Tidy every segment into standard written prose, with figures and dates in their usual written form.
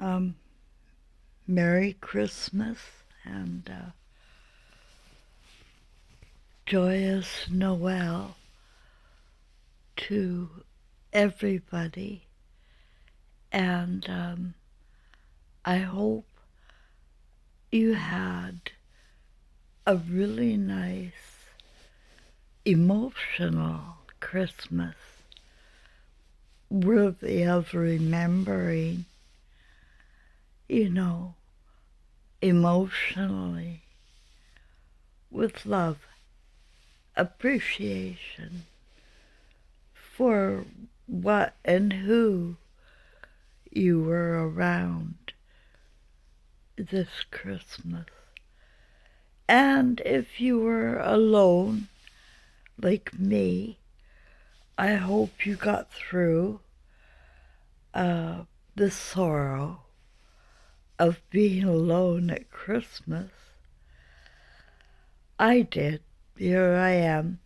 Um, Merry Christmas and joyous Noel to everybody. And I hope you had a really nice, emotional Christmas, worthy of remembering, emotionally, with love, appreciation for what and who you were around this Christmas. And if you were alone, like me, I hope you got through the sorrow of being alone at Christmas. I did. Here I am,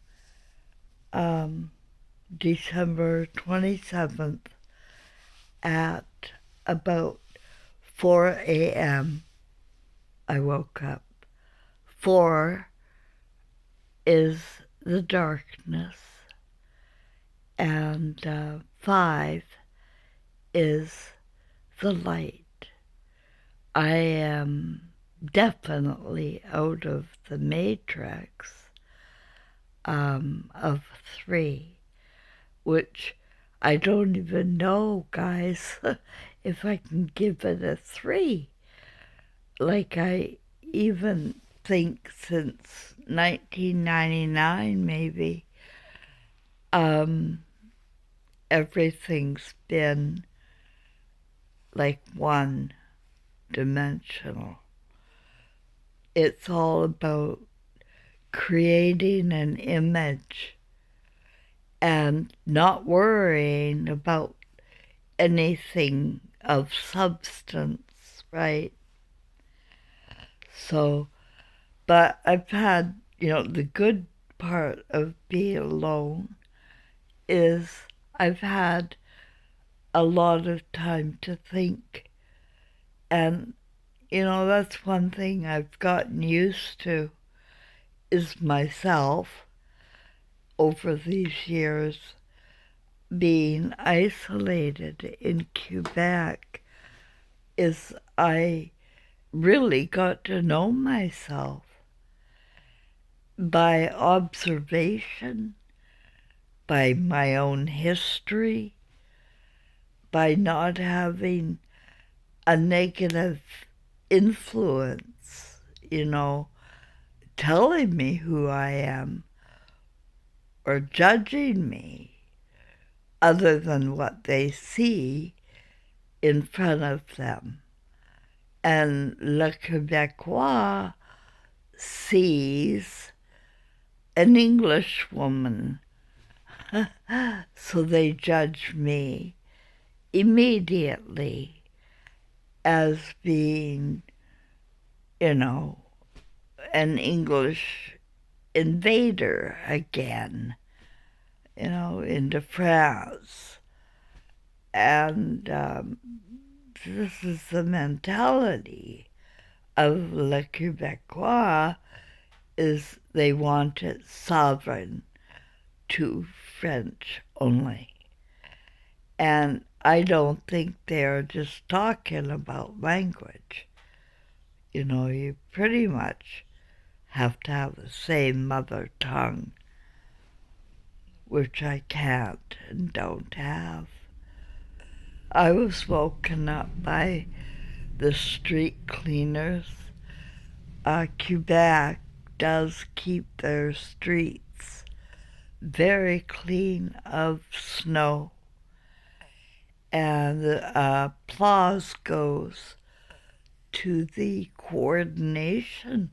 December 27th at about 4 a.m. I woke up. 4 is the darkness, and 5 is the light. I am definitely out of the matrix of 3, which I don't even know, guys, if I can give it a 3. Like I even think since 1999 maybe, everything's been like one-dimensional. It's all about creating an image and not worrying about anything of substance, right? So, but I've had, the good part of being alone is I've had a lot of time to think. And, that's one thing I've gotten used to is myself over these years being isolated in Quebec, is I really got to know myself by observation, by my own history, by not having a negative influence, telling me who I am or judging me other than what they see in front of them. And Le Québécois sees an English woman, so they judge me immediately as being, an English invader again, into France. And this is the mentality of Le Québécois, is they want it sovereign to French only. And I don't think they're just talking about language. You pretty much have to have the same mother tongue, which I can't and don't have. I was woken up by the street cleaners. Quebec does keep their streets very clean of snow. And applause goes to the coordination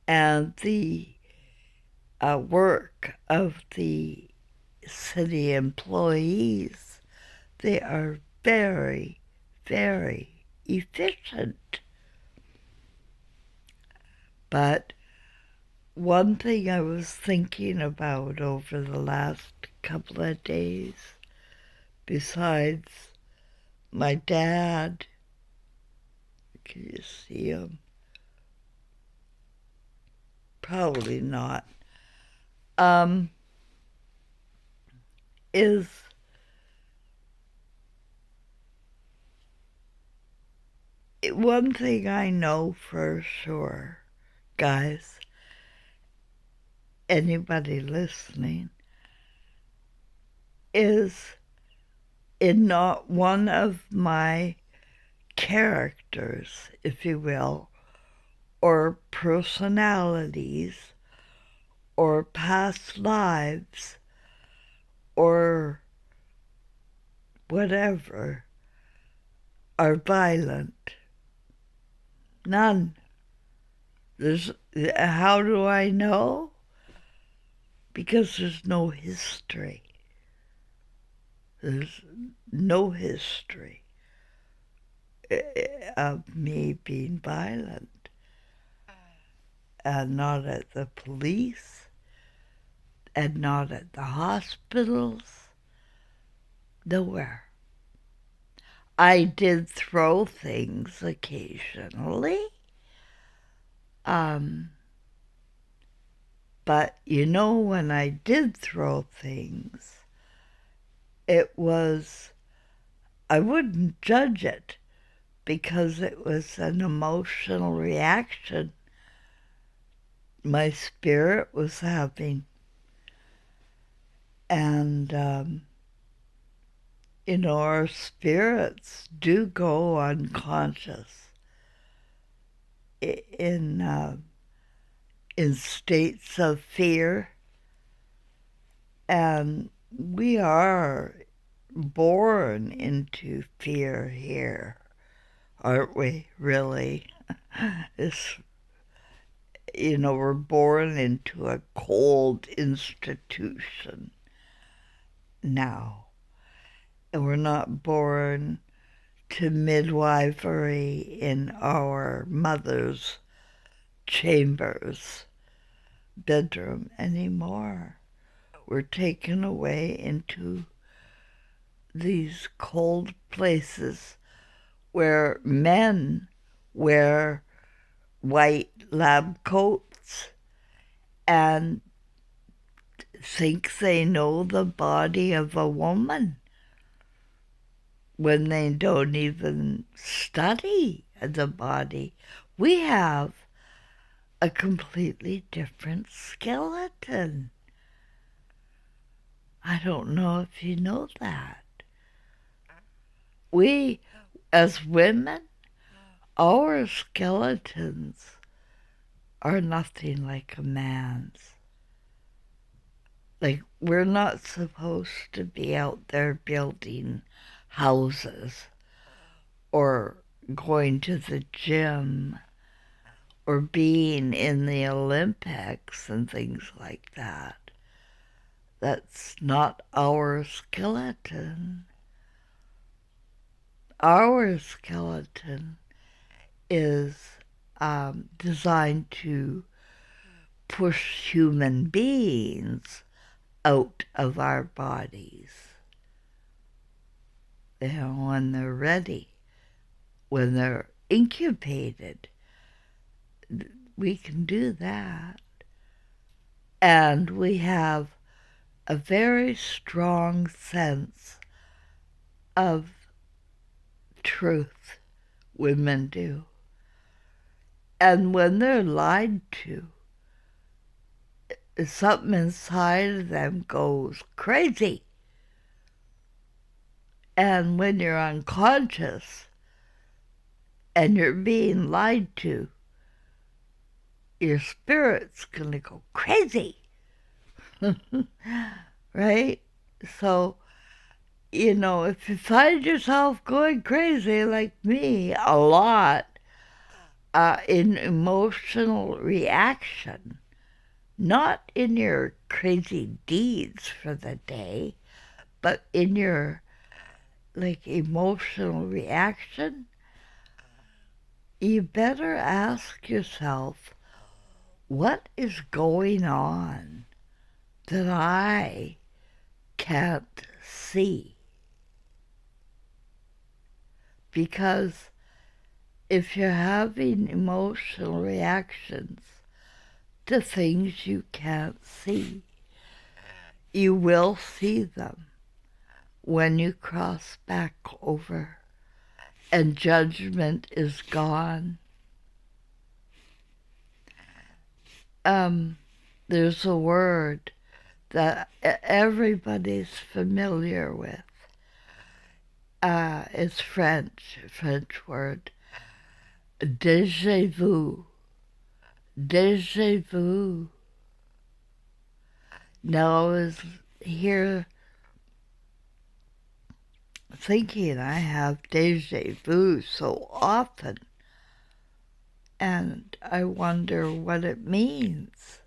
and the work of the city employees. They are very, very efficient. But one thing I was thinking about over the last couple of days, besides My dad, can you see him? Probably not. Is one thing I know for sure, guys, anybody listening, is in not one of my characters, if you will, or personalities, or past lives, or whatever, are violent. None. How do I know? Because there's no history. There's no history of me being violent. And not at the police, and not at the hospitals, nowhere. I did throw things occasionally, but when I did throw things, I wouldn't judge it because it was an emotional reaction my spirit was having. And, our spirits do go unconscious in states of fear. And we are born into fear here, aren't we, really? We're born into a cold institution now. And we're not born to midwifery in our mother's bedroom anymore. We're taken away into these cold places where men wear white lab coats and think they know the body of a woman when they don't even study the body. We have a completely different skeleton. I don't know if you know that. We, as women, our skeletons are nothing like a man's. Like, we're not supposed to be out there building houses or going to the gym or being in the Olympics and things like that. That's not our skeleton. Our skeleton is designed to push human beings out of our bodies. When they're ready, when they're incubated, we can do that. And we have a very strong sense of truth, women do. And when they're lied to, something inside of them goes crazy. And when you're unconscious and you're being lied to, your spirit's going to go crazy. Right? So, if you find yourself going crazy like me a lot, in emotional reaction, not in your crazy deeds for the day, but in your emotional reaction, you better ask yourself, what is going on that I can't see? because if you're having emotional reactions to things you can't see, you will see them when you cross back over and judgment is gone. There's a word that everybody's familiar with. It's French word. Déjà vu. Déjà vu. Now I was here thinking I have déjà vu so often, and I wonder what it means.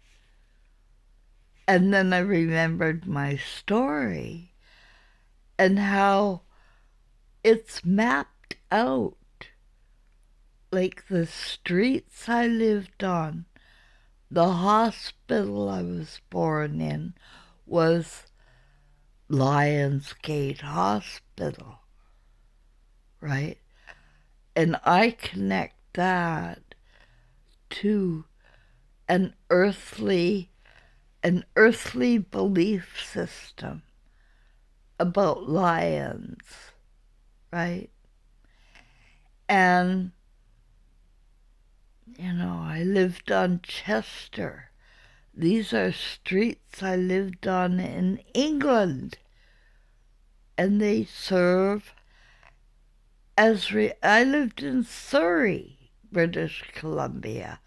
And then I remembered my story and how it's mapped out. Like the streets I lived on, the hospital I was born in was Lionsgate Hospital, right? And I connect that to an earthly belief system about lions, right? And, I lived on Chester. These are streets I lived on in England. And they serve as I lived in Surrey, British Columbia,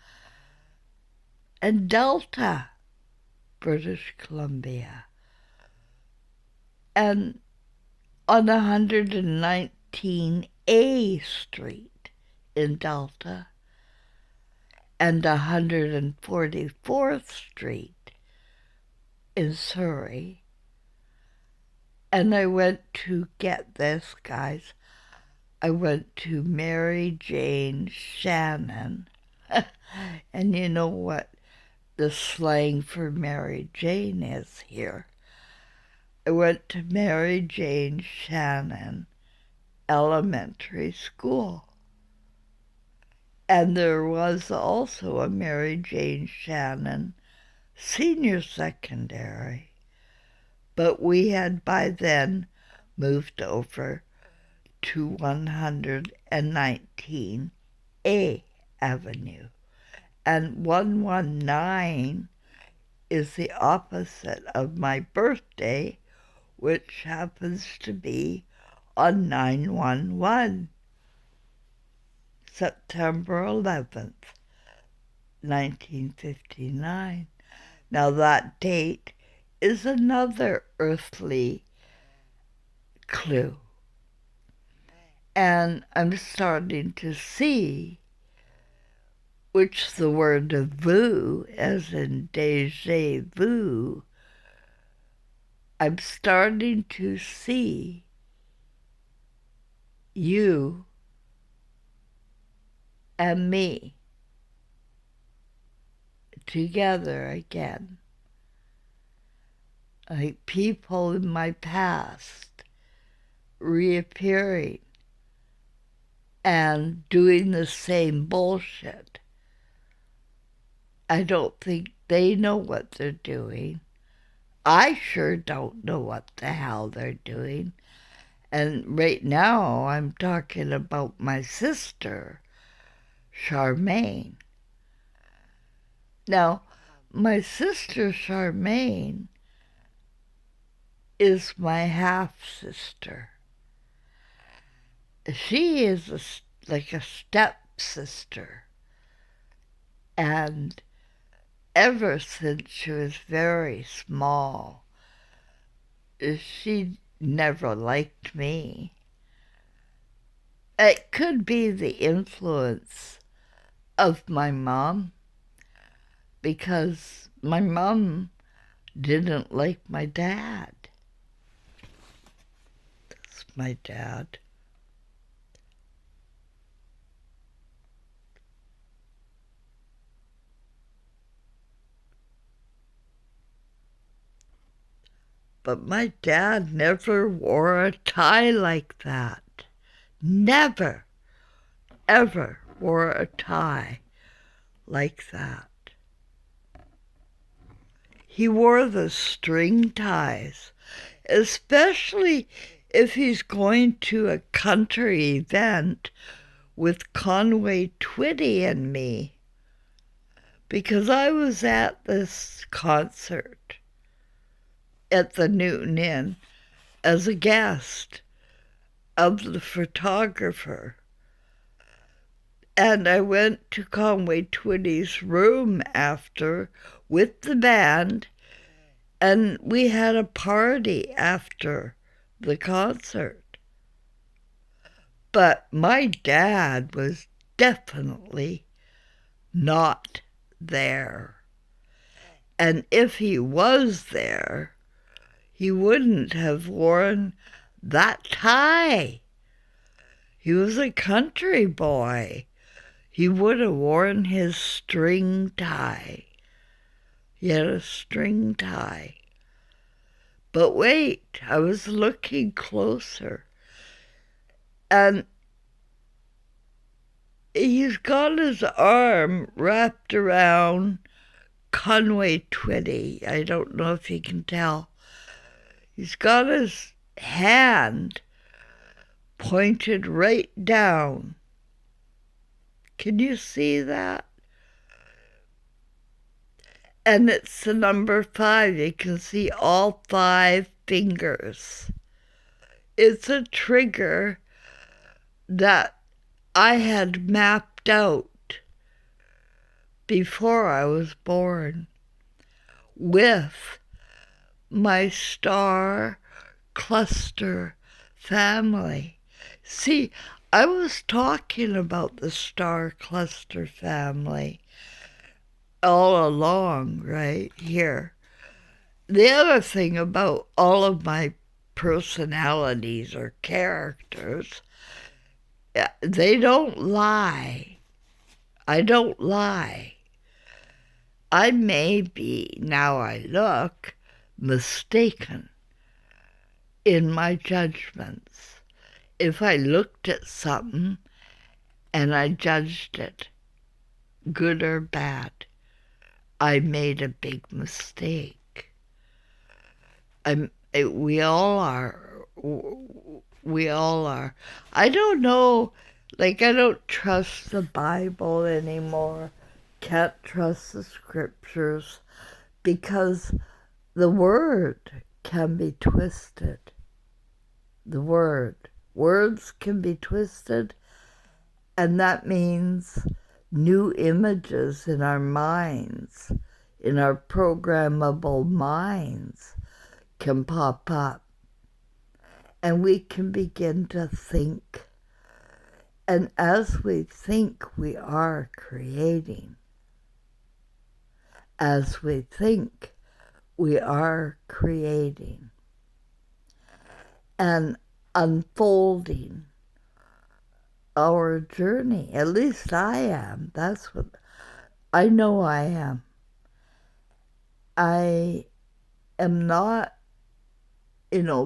and Delta, British Columbia, and on 119A Street in Delta, and 144th Street in Surrey. And I went to, get this, guys, I went to Mary Jane Shannon. And you know what the slang for Mary Jane is here. I went to Mary Jane Shannon Elementary School. And there was also a Mary Jane Shannon Senior Secondary. But we had by then moved over to 119A Avenue. And 119 is the opposite of my birthday, which happens to be on 9/11, September 11th, 1959. Now that date is another earthly clue. And I'm starting to see which the word of vu, as in déjà vu, I'm starting to see you and me together again. Like people in my past reappearing and doing the same bullshit. I don't think they know what they're doing. I sure don't know what the hell they're doing. And right now I'm talking about my sister, Charmaine. Now, my sister Charmaine is my half-sister. She is like a stepsister. And ever since she was very small, she never liked me. It could be the influence of my mom, because my mom didn't like my dad. That's my dad. But my dad never wore a tie like that. never, ever wore a tie like that. He wore the string ties, especially if he's going to a country event with Conway Twitty and me, because I was at this concert at the Newton Inn as a guest of the photographer. And I went to Conway Twitty's room after with the band, and we had a party after the concert. But my dad was definitely not there. And if he was there, he wouldn't have worn that tie. He was a country boy. He would have worn his string tie. He had a string tie. But wait, I was looking closer. And he's got his arm wrapped around Conway Twitty. I don't know if you can tell. He's got his hand pointed right down. Can you see that? And it's the number 5. You can see all 5 fingers. It's a trigger that I had mapped out before I was born with my star cluster family. See, I was talking about the star cluster family all along, right here. The other thing about all of my personalities or characters, they don't lie. I don't lie. I may be, now I look, mistaken in my judgments. If I looked at something and I judged it, good or bad, I made a big mistake. We all are. We all are. I don't know, I don't trust the Bible anymore. Can't trust the scriptures because the word can be twisted. The words can be twisted, and that means new images in our minds, in our programmable minds, can pop up. And we can begin to think. And as we think, we are creating. As we think, we are creating and unfolding our journey. At least I am. That's what I know I am. I am not,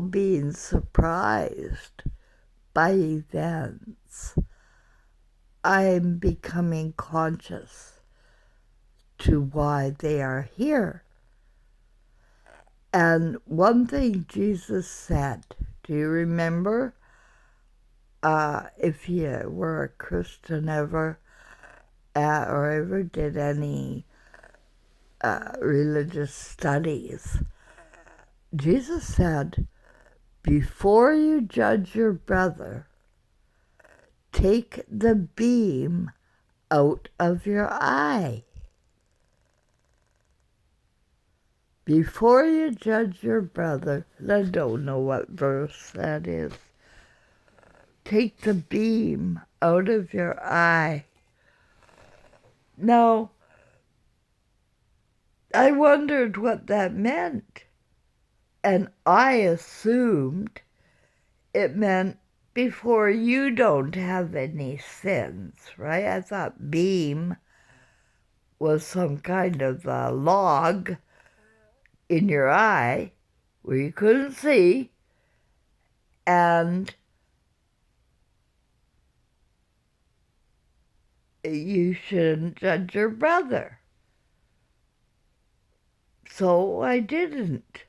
being surprised by events. I'm becoming conscious to why they are here. And one thing Jesus said, do you remember? If you were a Christian ever, or ever did any religious studies, Jesus said, before you judge your brother, take the beam out of your eye. Before you judge your brother, I don't know what verse that is. Take the beam out of your eye. Now, I wondered what that meant. And I assumed it meant before you don't have any sins, right? I thought beam was some kind of a log in your eye where you couldn't see, and you shouldn't judge your brother. So I didn't.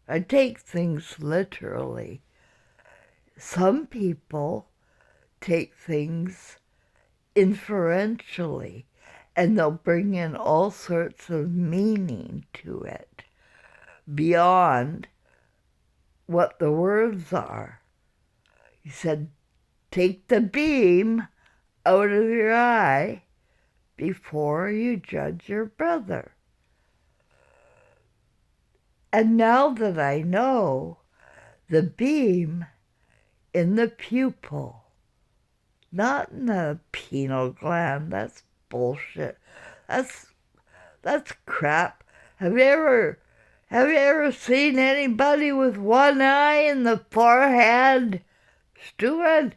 I take things literally. Some people take things inferentially, and they'll bring in all sorts of meaning to it beyond what the words are. He said, take the beam out of your eye before you judge your brother. And now that I know the beam in the pupil, not in the pineal gland, that's bullshit. That's crap. Have you ever seen anybody with one eye in the forehead? Stupid?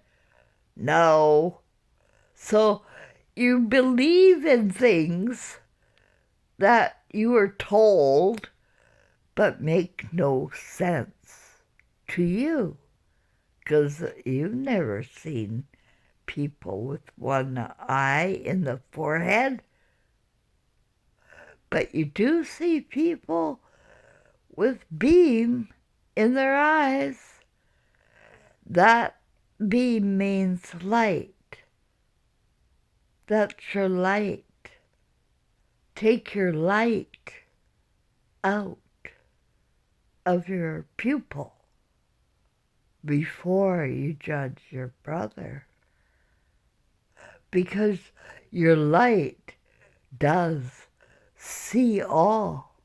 No. So you believe in things that you were told but make no sense to you, because you've never seen people with one eye in the forehead. But you do see people with beam in their eyes. That beam means light. That's your light. Take your light out of your pupil before you judge your brother. Because your light does see all.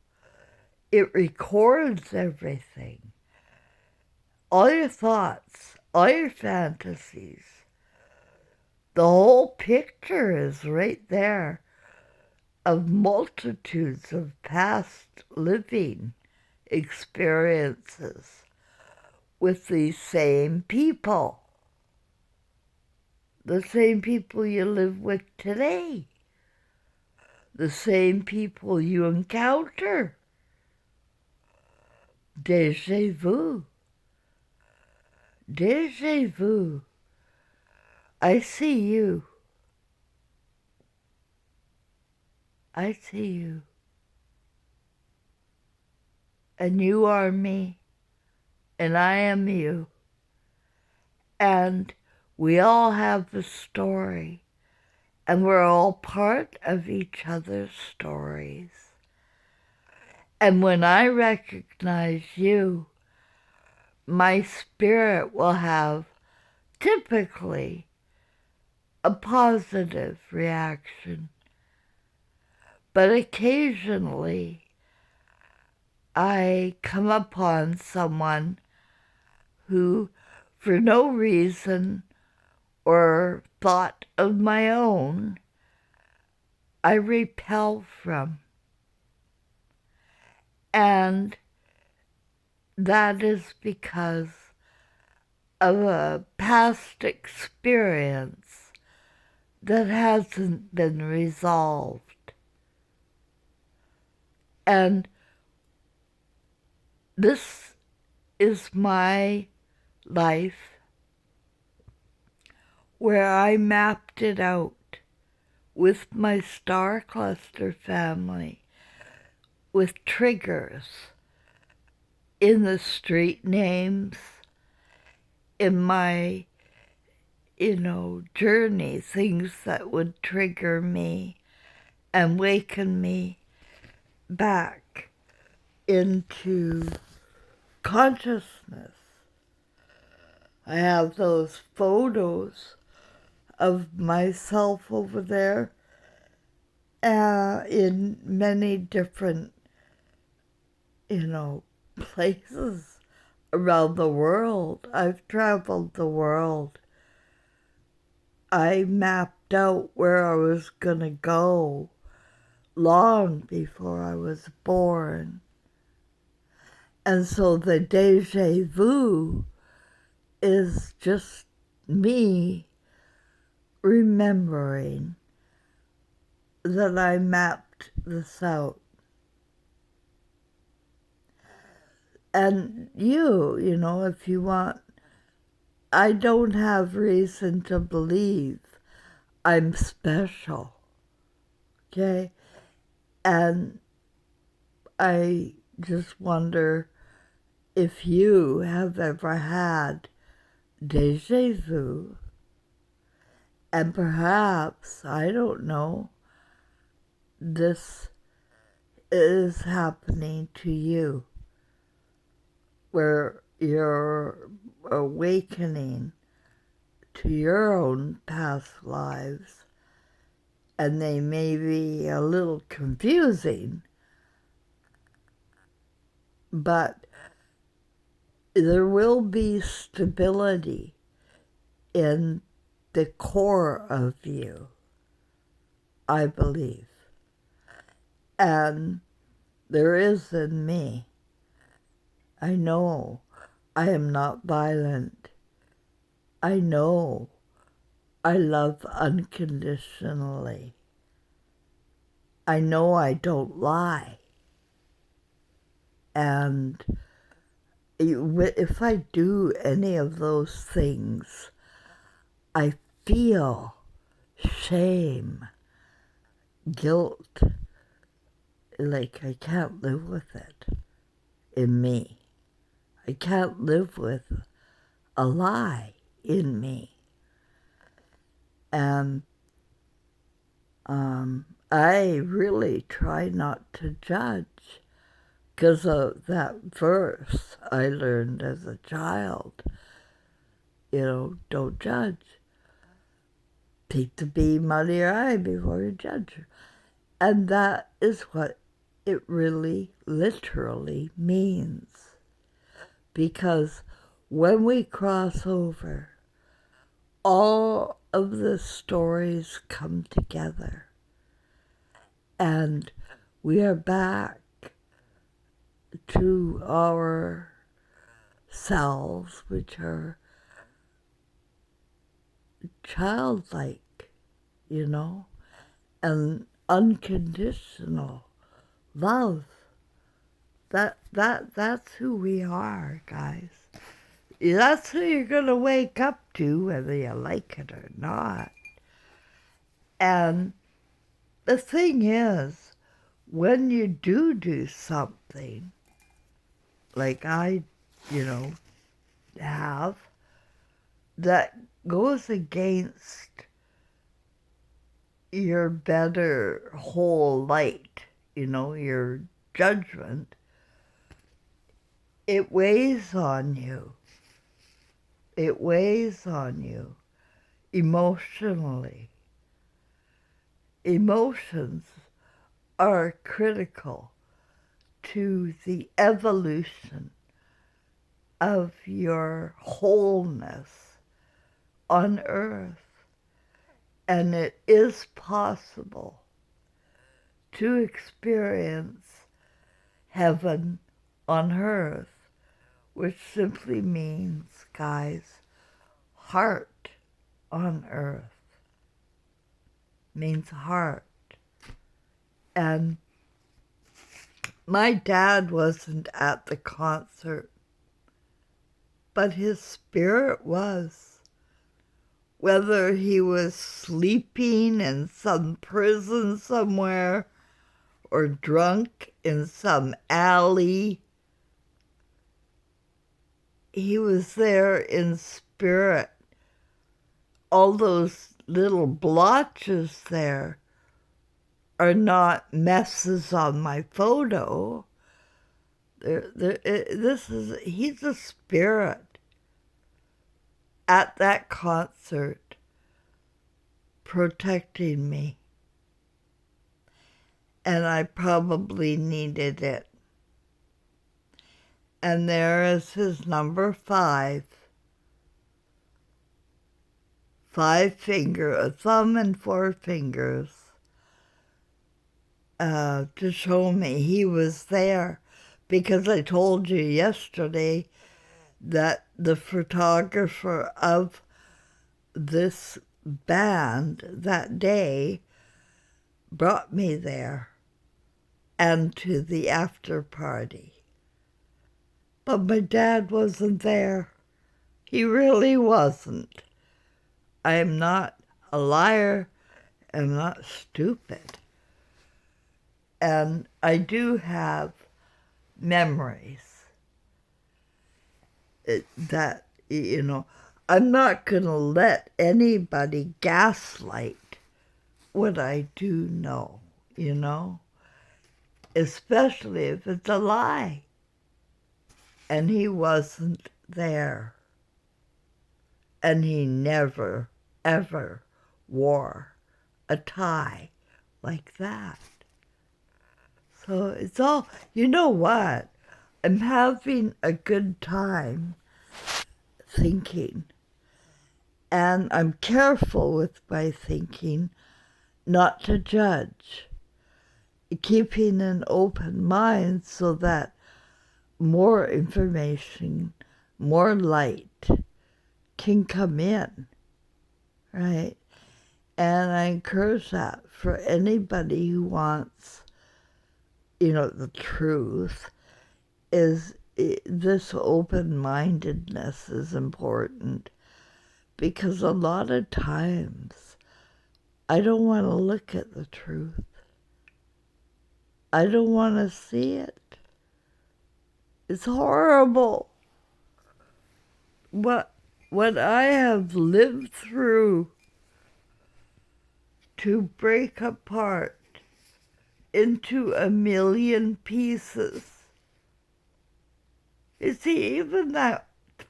It records everything. All your thoughts, all your fantasies. The whole picture is right there of multitudes of past living experiences with these same people. The same people you live with today. The same people you encounter. Déjà vu. Déjà vu. I see you. I see you. And you are me. And I am you. And we all have the story. And we're all part of each other's stories. And when I recognize you, my spirit will have typically a positive reaction. But occasionally, I come upon someone who, for no reason or thought of my own, I repel from. And that is because of a past experience that hasn't been resolved. And this is my life where I mapped it out with my star cluster family, with triggers in the street names, in my, journey, things that would trigger me and waken me back into consciousness. I have those photos of myself over there in many different, places around the world. I've traveled the world. I mapped out where I was going to go long before I was born. And so the déjà vu is just me remembering that I mapped this out. And if you want, I don't have reason to believe I'm special, okay? And I just wonder if you have ever had déjà vu, and perhaps, I don't know, this is happening to you, where you're awakening to your own past lives, and they may be a little confusing, but there will be stability in the core of you, I believe. And there is in me. I know I am not violent. I know I love unconditionally. I know I don't lie. And if I do any of those things, I feel shame, guilt, like I can't live with it in me. I can't live with a lie in me. And I really try not to judge, because of that verse I learned as a child. Don't judge. Take the beam out of your eye before you judge. And that is what it really literally means. Because when we cross over, all of the stories come together. And we are back to our selves, which are childlike, and unconditional love. That's who we are, guys. That's who you're gonna wake up to, whether you like it or not. And the thing is, when you do something, like I, have, that goes against your better whole light, your judgment, it weighs on you. It weighs on you emotionally. Emotions are critical to the evolution of your wholeness on earth. And it is possible to experience heaven on earth, which simply means, guys, heart on earth. Means heart. And my dad wasn't at the concert, but his spirit was. Whether he was sleeping in some prison somewhere or drunk in some alley, he was there in spirit. All those little blotches there are not messes on my photo. He's a spirit at that concert protecting me. And I probably needed it. And there is his number 5. 5 finger, a thumb and 4 fingers, to show me he was there. Because I told you yesterday that the photographer of this band that day brought me there and to the after party. But my dad wasn't there. He really wasn't. I am not a liar. am not stupid. And I do have memories that, I'm not going to let anybody gaslight what I do know, especially if it's a lie. And he wasn't there. And he never, ever wore a tie like that. So it's all, you know what? I'm having a good time thinking. And I'm careful with my thinking not to judge, keeping an open mind so that more information, more light can come in, right? And I encourage that for anybody who wants, the truth, is this open-mindedness is important, because a lot of times I don't want to look at the truth. I don't want to see it. It's horrible. What I have lived through to break apart into a million pieces. You see, even that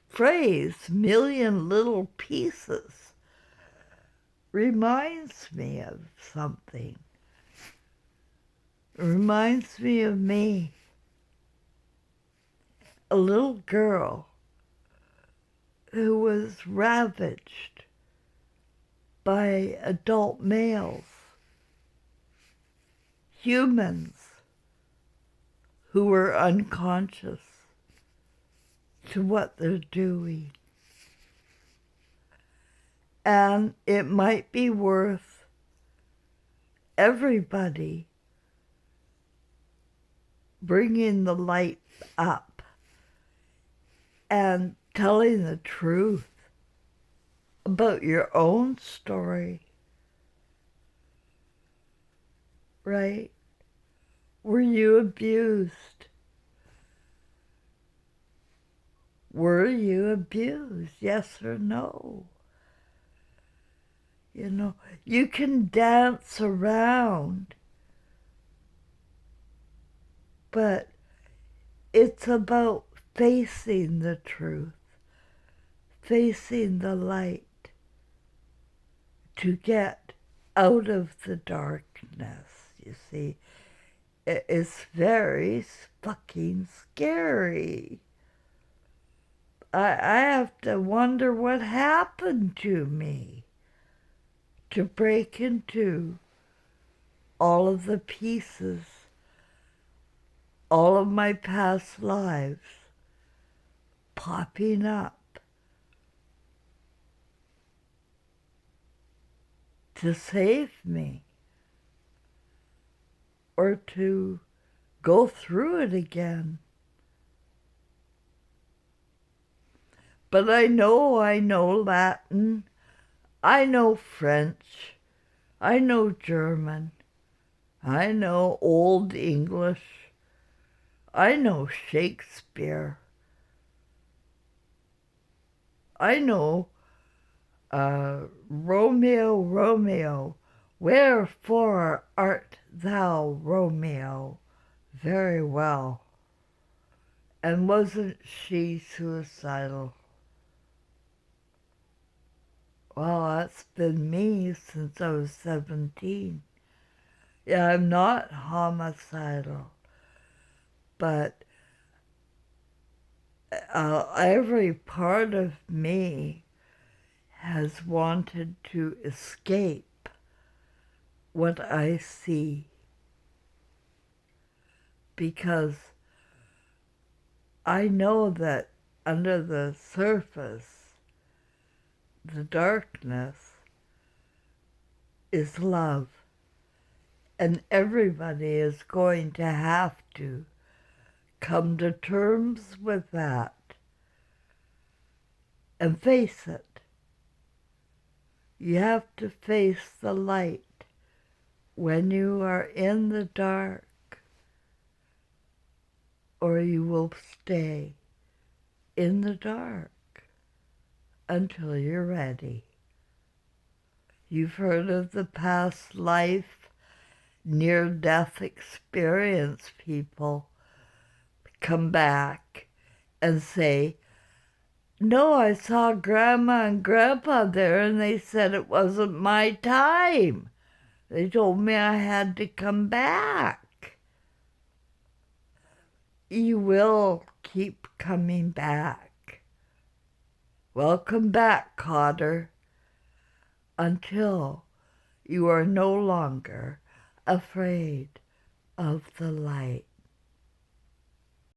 phrase, million little pieces, reminds me of something. It reminds me of me. A little girl who was ravaged by adult males, humans who were unconscious to what they're doing. And it might be worth everybody bringing the light up and telling the truth about your own story, right? Were you abused? Were you abused? Yes or no? You can dance around, but it's about facing the truth, facing the light to get out of the darkness, you see. It's very fucking scary. I have to wonder what happened to me to break into all of the pieces, all of my past lives popping up to save me or to go through it again. But I know Latin, I know French, I know German, I know Old English, I know Shakespeare, I know Romeo, Romeo, wherefore art thou Romeo? Very well. And wasn't she suicidal? Well, that's been me since I was 17. Yeah, I'm not homicidal, but every part of me has wanted to escape what I see, because I know that under the surface, the darkness is love. And everybody is going to have to come to terms with that and face it. You have to face the light when you are in the dark, or you will stay in the dark until you're ready. You've heard of the past life, near-death experience people come back and say, no, I saw Grandma and Grandpa there and they said it wasn't my time. They told me I had to come back. You will keep coming back. Welcome back, Cotter, until you are no longer afraid of the light.